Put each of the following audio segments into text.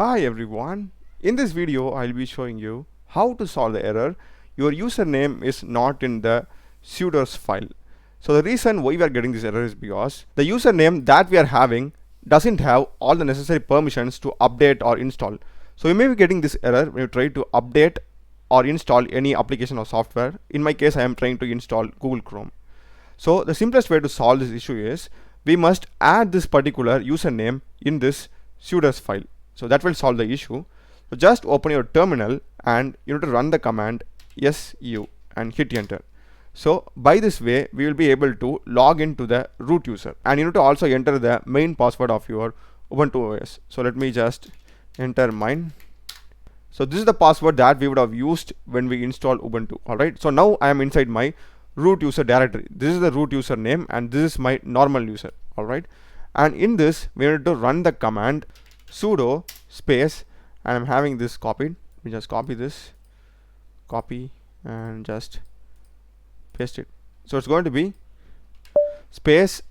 Hi everyone, in this video I'll be showing you how to solve the error your username is not in the sudoers file. So the reason why we are getting this error is because the username that we are having doesn't have all the necessary permissions to update or install. So you may be getting this error when you try to update or install any application or software. In my case I am trying to install Google Chrome. So the simplest way to solve this issue is we must add this particular username in this sudoers file. So that will solve the issue. So just open your terminal and you need to run the command su and hit enter. So by this way we will be able to log into the root user, and you need to also enter the main password of your Ubuntu OS. So let me just enter mine. So this is the password that we would have used when we installed Ubuntu. Alright, so now I am inside my root user directory. This is the root user name and this is my normal user. Alright, and in this we need to run the command sudo space, and I'm having this copied. We just copy this, copy and just paste it. So it's going to be space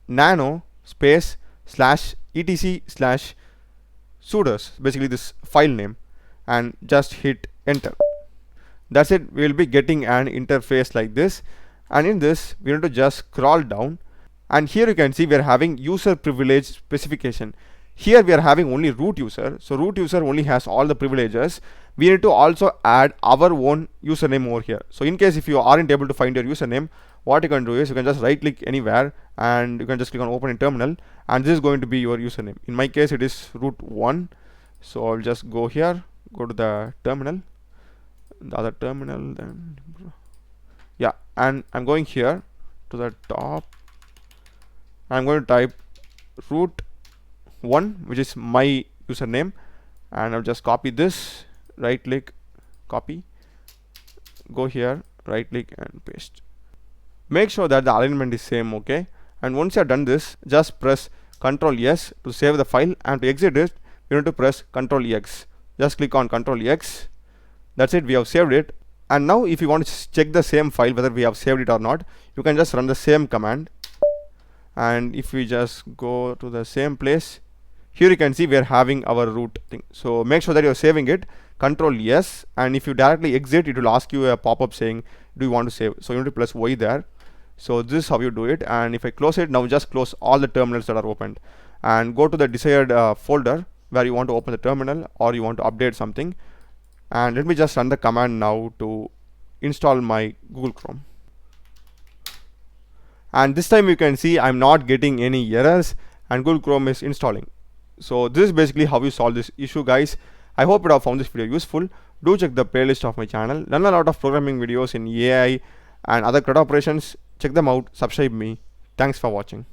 nano space slash etc slash sudoers, basically this file name, and just hit enter. That's it. We will be getting an interface like this, and in this we need to just scroll down, and here you can see we are having user privilege specification. Here we are having only root user, so root user only has all the privileges. We need to also add our own username over here. So in case if you aren't able to find your username, what you can do is you can just right click anywhere and you can just click on open in terminal, and this is going to be your username. In my case it is root1, so I'll just go here, go to the terminal, the other terminal, then yeah, and I'm going here to the top. I'm going to type root1, which is my username, and I'll just copy this, right click, copy, go here, right click and paste. Make sure that the alignment is same, okay? And once you have done this, just press Ctrl S to save the file, and to exit it you need to press Ctrl X. Just click on Ctrl X. That's it, we have saved it. And now if you want to check the same file whether we have saved it or not, you can just run the same command, and if we just go to the same place, here you can see we are having our root thing. So make sure that you are saving it, Ctrl S, and if you directly exit it will ask you a pop-up saying do you want to save, so you need to press Y there. So this is how you do it. And if I close it now, just close all the terminals that are opened and go to the desired folder where you want to open the terminal or you want to update something. And let me just run the command now to install my Google Chrome, and this time you can see I'm not getting any errors and Google Chrome is installing. So this is basically how you solve this issue, guys. I hope you have found this video useful. Do check the playlist of my channel, learn a lot of programming videos in AI and other CRUD operations. Check them out, subscribe me. Thanks for watching.